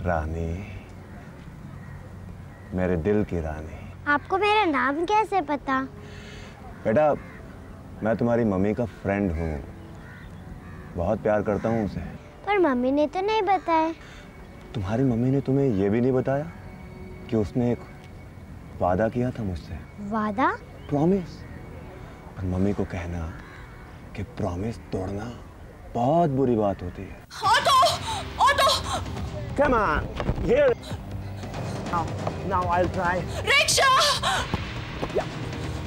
रानी, मेरे दिल की रानी। आपको मेरा नाम कैसे पता? बेटा, मैं तुम्हारी मम्मी का फ्रेंड हूँ, बहुत प्यार करता हूँ उसे। पर मम्मी ने तो नहीं बताया। तुम्हारी मम्मी ने तुम्हें ये भी नहीं बताया कि उसने एक वादा किया था मुझसे? वादा? प्रॉमिस। और मम्मी को कहना कि प्रॉमिस तोड़ना बहुत बुरी बात होती है। Auto! Auto! Come on, here. Now I'll try. Rickshaw!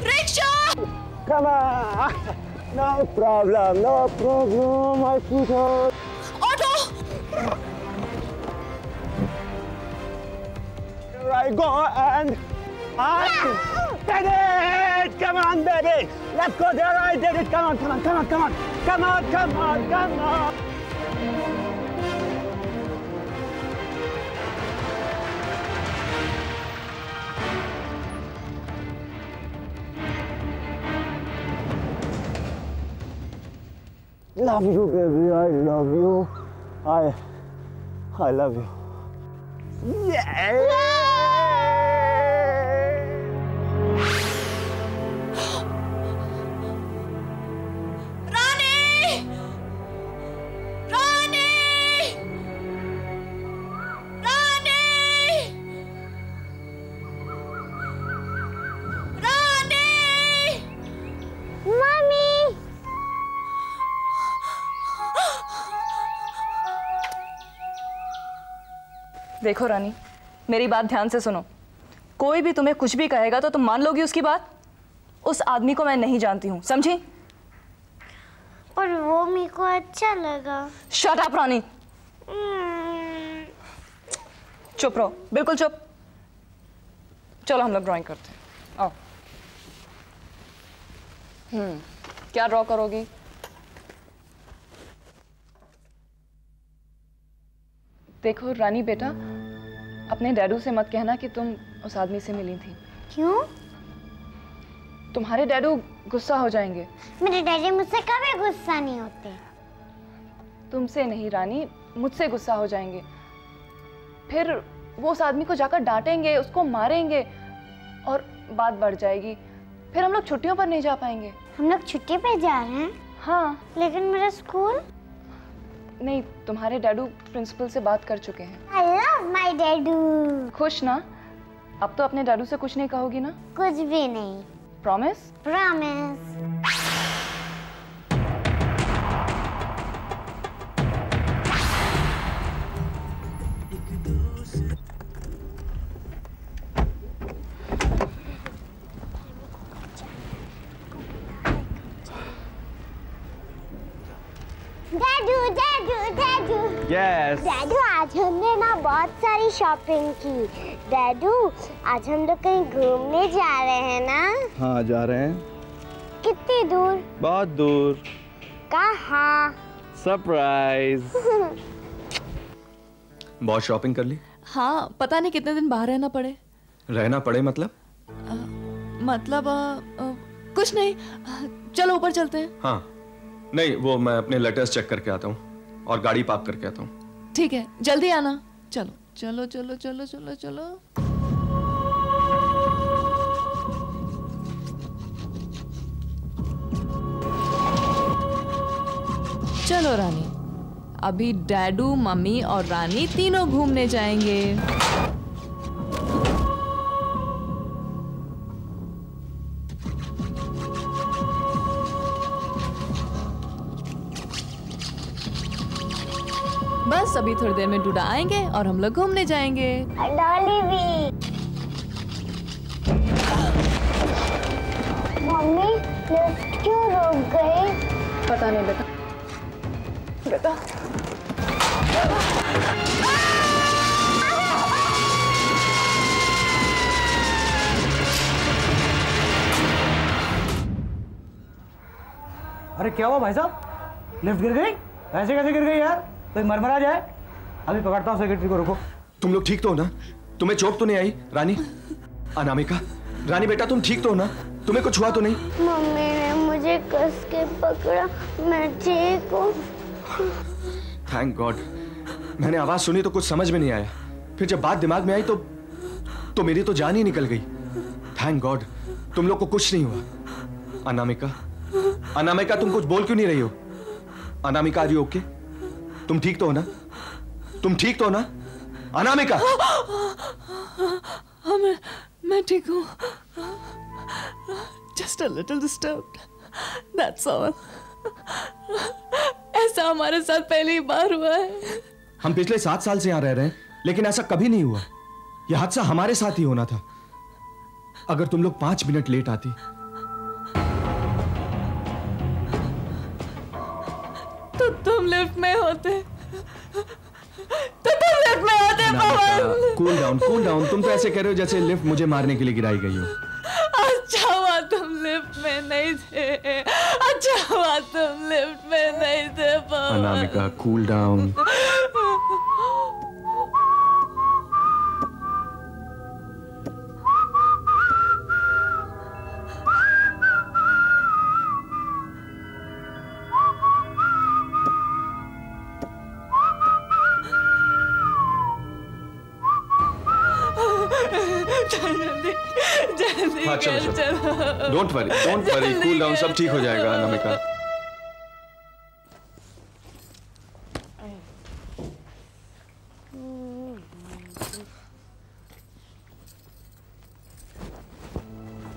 Rickshaw! Come on. No problem, my sweetheart. Auto! Here I go and I did it! Come on, baby. Let's go there. I did it. Come on, come on, come on, come on, come on, come on, come on. Love you, baby. I love you. I love you. Yeah. देखो रानी, मेरी बात ध्यान से सुनो। कोई भी तुम्हें कुछ भी कहेगा तो तुम मान लोगी उसकी बात? उस आदमी को मैं नहीं जानती हूँ, समझी? पर वो मेरे को अच्छा लगा। शट अप रानी। चुप रहो, बिल्कुल चुप। चलो हम लोग ड्राइंग करते हैं। आओ। क्या ड्रॉ करोगी? देखो रानी बेटा, अपने डैडू से मत कहना कि तुम उस आदमी से मिली थी। क्यों? तुम्हारे डैडू गुस्सा हो जाएंगे। मेरे डैडी मुझसे कभी गुस्सा नहीं होते। तुमसे नहीं रानी, मुझसे गुस्सा हो जाएंगे। फिर वो उस आदमी को जाकर डांटेंगे, उसको मारेंगे और बात बढ़ जाएगी। फिर हम लोग छुट्टियों पर नहीं जा पाएंगे। हम लोग छुट्टी पे जा रहे हैं? हाँ। लेकिन मेरा स्कूल? नहीं, तुम्हारे डैडू प्रिंसिपल से बात कर चुके हैं। I love my डैडू। खुश ना? अब तो अपने डैडू से कुछ नहीं कहोगी ना? कुछ भी नहीं। प्रॉमिस? प्रॉमिस। डैडू डैडू डैडू। Yes. डैडू, आज हमने ना बहुत सारी शॉपिंग की। डैडू, आज हम लोग कहीं घूमने जा रहे हैं ना? हाँ, जा रहे हैं। कितनी दूर? बहुत दूर। कहाँ? सरप्राइज। बहुत शॉपिंग कर ली? हाँ, पता नहीं कितने दिन बाहर रहना पड़े। रहना पड़े मतलब? कुछ नहीं, चलो ऊपर चलते हैं। हाँ, नहीं वो मैं अपने लेटर्स चेक करके आता हूँ और गाड़ी पार्क करके आता हूँ। ठीक है, जल्दी आना। चलो चलो चलो चलो चलो चलो। चलो रानी, अभी डैडू, मम्मी और रानी तीनों घूमने जाएंगे। बस अभी थोड़ी देर में डूडा आएंगे और हम लोग घूमने जाएंगे। डॉली भी। मम्मी, लिफ्ट क्यों रुक गई? पता नहीं बेटा। बेटा। अरे क्या हुआ भाई साहब? लिफ्ट गिर गई? ऐसे कैसे गिर गई यार? कोई मरमरा जाए? अभी पकड़ता हूँ सेक्रेटरी को, रुको। तुम लोग ठीक तो हो ना? तुम्हें चोट तो नहीं आई? रानी, अनामिका, रानी बेटा तुम ठीक तो हो ना? तुम्हें कुछ हुआ तो नहीं? मम्मी ने मुझे कस के पकड़ा, मैं ठीक हूँ। Thank God. मैंने आवाज सुनी तो कुछ समझ में नहीं आया, फिर जब बात दिमाग में आई तो मेरी तो जान ही निकल गई। थैंक गॉड तुम लोग को कुछ नहीं हुआ। अनामिका, अनामिका तुम कुछ बोल क्यों नहीं रही हो? Anamika are you okay? तुम ठीक तो हो ना? तुम ठीक तो हो ना अनामिका? हाँ मैं ठीक हूँ। Just a little disturbed. That's all. ऐसा हमारे साथ पहली बार हुआ है। हम पिछले 7 साल से यहाँ रह रहे हैं, लेकिन ऐसा कभी नहीं हुआ। यह हादसा हमारे साथ ही होना था। अगर तुम लोग 5 मिनट लेट आती तो तुम लिफ्ट में होते। पवन। Cool down. तुम तो ऐसे कह रहे हो जैसे लिफ्ट मुझे मारने के लिए गिराई गई हो। अच्छा हुआ तुम लिफ्ट में नहीं थे। अच्छा हुआ तुम लिफ्ट में नहीं थे पवन। Anamika cool down. जल्दी हाँ, चलो। डोंट वरी, कूल डाउन, सब ठीक हो जाएगा अनामिका।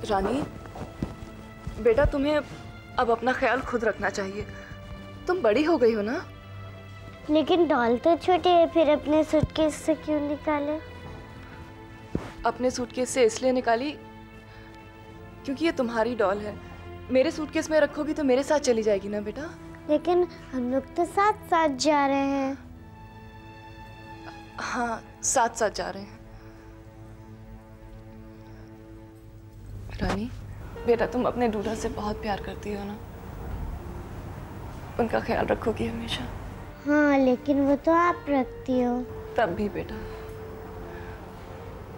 रानी बेटा, तुम्हें अब अपना ख्याल खुद रखना चाहिए। तुम बड़ी हो गई हो ना। लेकिन डॉल तो छोटे है, फिर अपने सूटकेस से क्यों निकाले? अपने सूटकेस से इसलिए निकाली क्योंकि ये तुम्हारी डॉल है। मेरे सूटकेस में रखोगी तो मेरे साथ चली जाएगी ना बेटा। लेकिन हम लोग तो साथ साथ जा रहे हैं। हाँ, साथ साथ जा रहे हैं। रानी बेटा, तुम अपने डूडा से बहुत प्यार करती हो ना। उनका ख्याल रखोगी हमेशा। हाँ, लेकिन वो तो आप रखती हो। तब भी बेटा,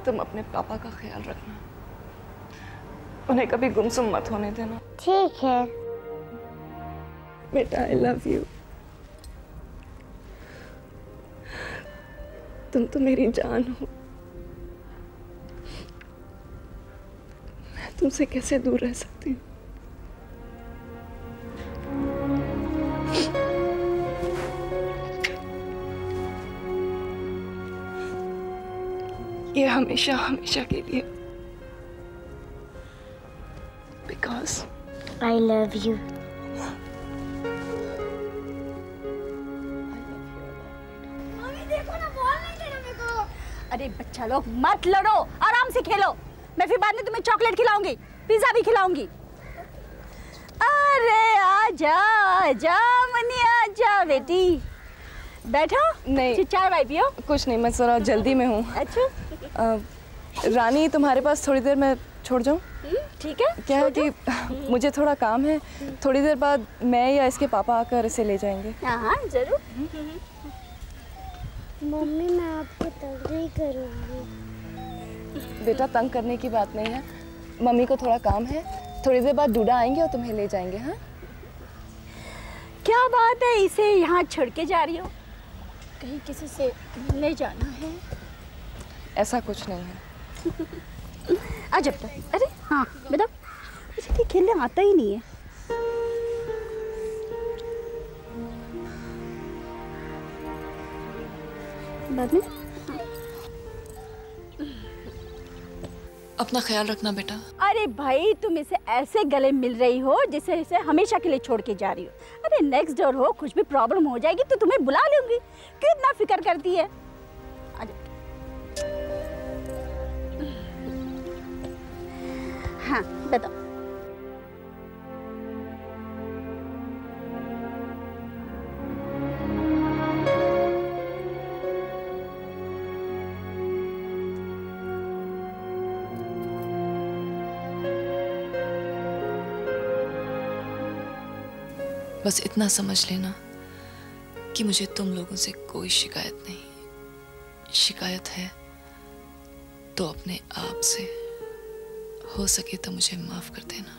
तुम अपने पापा का ख्याल रखना। उन्हें कभी गुमसुम मत होने देना। ठीक है बेटा, आई लव यू। तुम तो मेरी जान हो। मैं तुमसे कैसे दूर रह सकती हूँ? ये हमेशा हमेशा के लिए। Because I love you। अरे बच्चा लोग मत लड़ो, आराम से खेलो। मैं फिर बाद में तुम्हें चॉकलेट खिलाऊंगी, पिज्जा भी खिलाऊंगी। अरे आजा आजा मनी, आजा बेटी। बैठो। नहीं, चाय वाय पियो। कुछ नहीं, मैं जरा जल्दी में हूँ। अच्छा रानी, तुम्हारे पास थोड़ी देर मैं छोड़ जाऊँ? ठीक है। क्या है कि मुझे थोड़ा काम है। थोड़ी देर बाद मैं या इसके पापा आकर इसे ले जाएंगे। हाँ जरूर। मम्मी, मैं आपको तंग नहीं करूँगी। बेटा, तंग करने की बात नहीं है। मम्मी को थोड़ा काम है। थोड़ी देर बाद डूडा आएंगे और तुम्हें ले जाएंगे। हाँ, क्या बात है, इसे यहाँ छोड़ के जा रही हो? कहीं किसी से मिलने जाना है? ऐसा कुछ नहीं है। आ जब तक। अरे हाँ बताओ, मुझे खेलने आता ही नहीं है। बाद में अपना ख्याल रखना बेटा। अरे भाई, तुम इसे ऐसे गले मिल रही हो जिसे इसे हमेशा के लिए छोड़ के जा रही हो। अरे नेक्स्ट डोर हो, कुछ भी प्रॉब्लम हो जाएगी तो तुम्हें बुला लूंगी। क्यों इतना फिक्र करती है? हाँ बताओ। बस इतना समझ लेना कि मुझे तुम लोगों से कोई शिकायत नहीं। शिकायत है तो अपने आप से। हो सके तो मुझे माफ कर देना।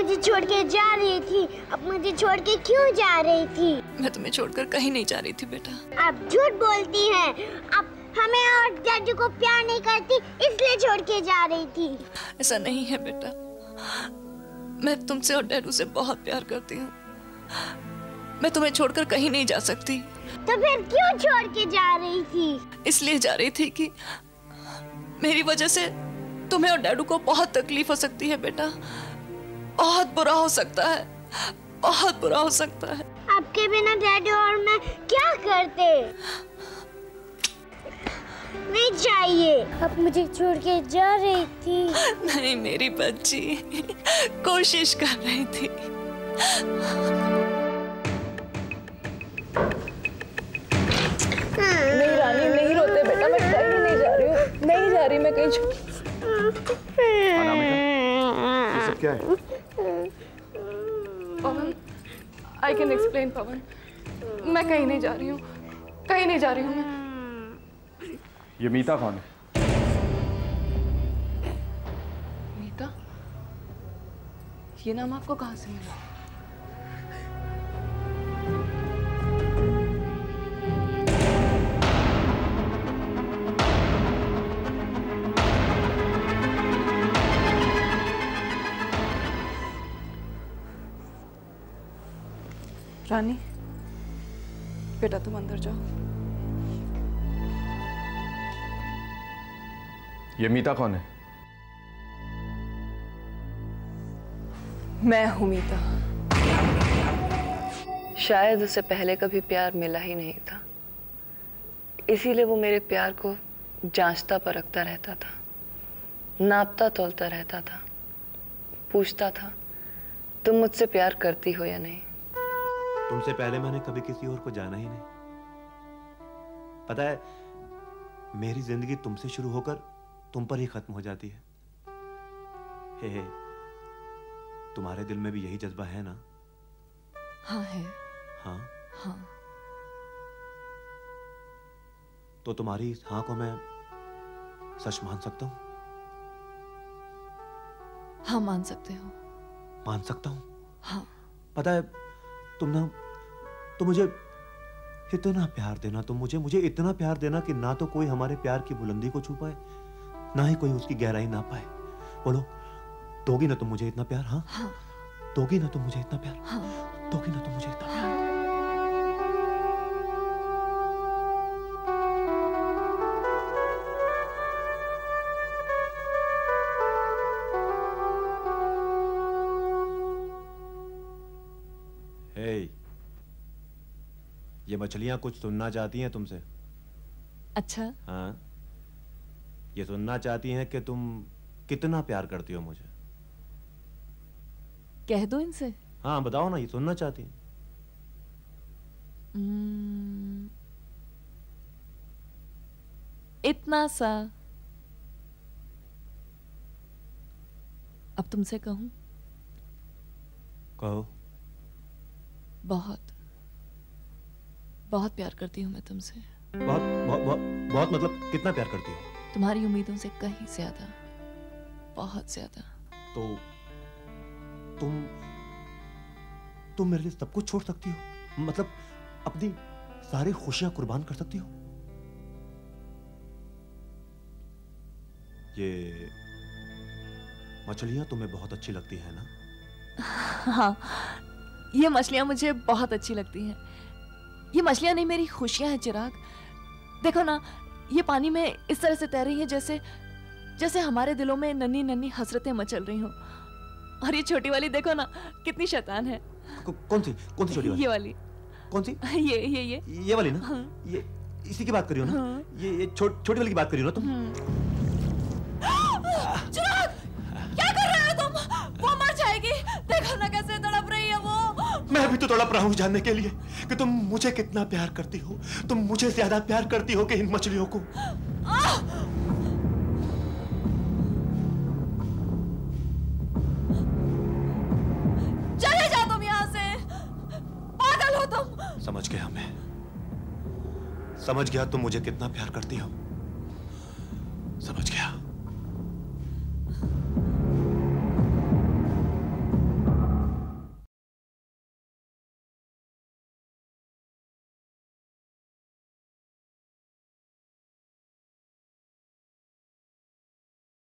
मुझे छोड़ के जा रही थी, अब मुझे छोड़ के क्यों जा रही थी? मैं तुम्हें छोड़कर कहीं नहीं जा रही थी बेटा। आप झूठ बोलती हैं। आप हमें और डैडू को प्यार नहीं करती इसलिए छोड़ के जा रही थी। ऐसा नहीं है बेटा, मैं तुमसे और डैडू से बहुत प्यार करती हूँ। मैं तुम्हें छोड़कर कहीं नहीं जा सकती। तो फिर क्यों छोड़ के जा रही थी? इसलिए जा रही थी कि मेरी वजह से तुम्हें और डैडू को बहुत तकलीफ हो सकती है बेटा। बहुत बुरा हो सकता है, बहुत बुरा हो सकता है। आपके बिना डैडू और मैं क्या करते? नहीं चाहिए। अब मुझे छोड़ के जा रही थी। नहीं मेरी बच्ची, कोशिश कर रही थी। नहीं रानी, नहीं रोते बेटा, मैं कहीं नहीं जा रही हूँ, नहीं जा रही मैं कहीं। ये सब क्या है? पवन, I can explain पवन, मैं कहीं नहीं जा रही हूँ, कहीं नहीं जा रही हूँ मैं। ये मीता कौन है? मीता? ये नाम आपको कहाँ से मिला? रानी, बेटा तुम अंदर जाओ। ये मीता कौन है? मैं हूं मीता। शायद उसे पहले कभी प्यार मिला ही नहीं था, इसीलिए वो मेरे प्यार को जांचता परखता रहता था, नापता तोलता रहता था, पूछता था तुम मुझसे प्यार करती हो या नहीं। तुमसे पहले मैंने कभी किसी और को जाना ही नहीं। पता है, मेरी जिंदगी तुमसे शुरू होकर तुम पर ही खत्म हो जाती है। हे, तुम्हारे दिल में भी यही जज्बा है ना? हाँ है। हाँ हाँ। तो तुम्हारी इस हाँ को मैं सच मान सकता हूं? हाँ मान सकते हो। मान सकता हूं? हाँ। पता है, तुम मुझे इतना प्यार देना, तुम मुझे इतना प्यार देना कि ना तो कोई हमारे प्यार की बुलंदी को छू पाए, ना ही कोई उसकी गहराई ना पाए। बोलो, दोगी ना तुम मुझे इतना प्यार? हाँ? हाँ। दोगी ना तुम मुझे इतना प्यार? हाँ। दोगी ना तुम मुझे इतना प्यार? ये मछलियां कुछ सुनना चाहती हैं तुमसे। अच्छा। हाँ, ये सुनना चाहती हैं कि तुम कितना प्यार करती हो मुझे। कह दो इनसे। हाँ बताओ ना, ये सुनना चाहती हैं। इतना सा। अब तुमसे कहूं? कहो। बहुत बहुत प्यार करती हूँ मैं तुमसे। बहुत बहुत बहुत बहुत मतलब कितना प्यार करती हो? तुम्हारी उम्मीदों से कहीं ज्यादा, बहुत ज्यादा। तो तुम मेरे लिए सब कुछ छोड़ सकती हो? मतलब अपनी सारी खुशियां कुर्बान कर सकती हो? ये मछलियां तुम्हें बहुत अच्छी लगती है ना? हाँ, ये मछलियां मुझे बहुत अच्छी लगती हैं। ये मछलियां नहीं, मेरी खुशियां हैं चिराग। देखो ना, ये पानी में इस तरह से तैर रही है जैसे जैसे हमारे दिलों में नन्ही नन्ही हसरतें मचल रही हों। और ये छोटी वाली देखो ना, कितनी शैतान है। कौन सी छोटी वाली? ये वाली। कौन सी? ये वाली ना? हाँ। ये इसी की बात करी हो ना? हाँ। ये छोटी वाली की बात करी हो ना तुम? चिराग, क्या कर रहे हो तुम? वो मर जाएगी। देखो ना कैसे तड़प रही है वो। मैं भी तो तड़प रहा हूँ जानने के लिए कि तुम मुझे कितना प्यार करती हो। तुम मुझे ज्यादा प्यार करती हो कि इन मछलियों को। चले जाओ तुम यहाँ से, पागल हो तुम। समझ गया मैं, समझ गया तुम मुझे कितना प्यार करती हो। समझ गया।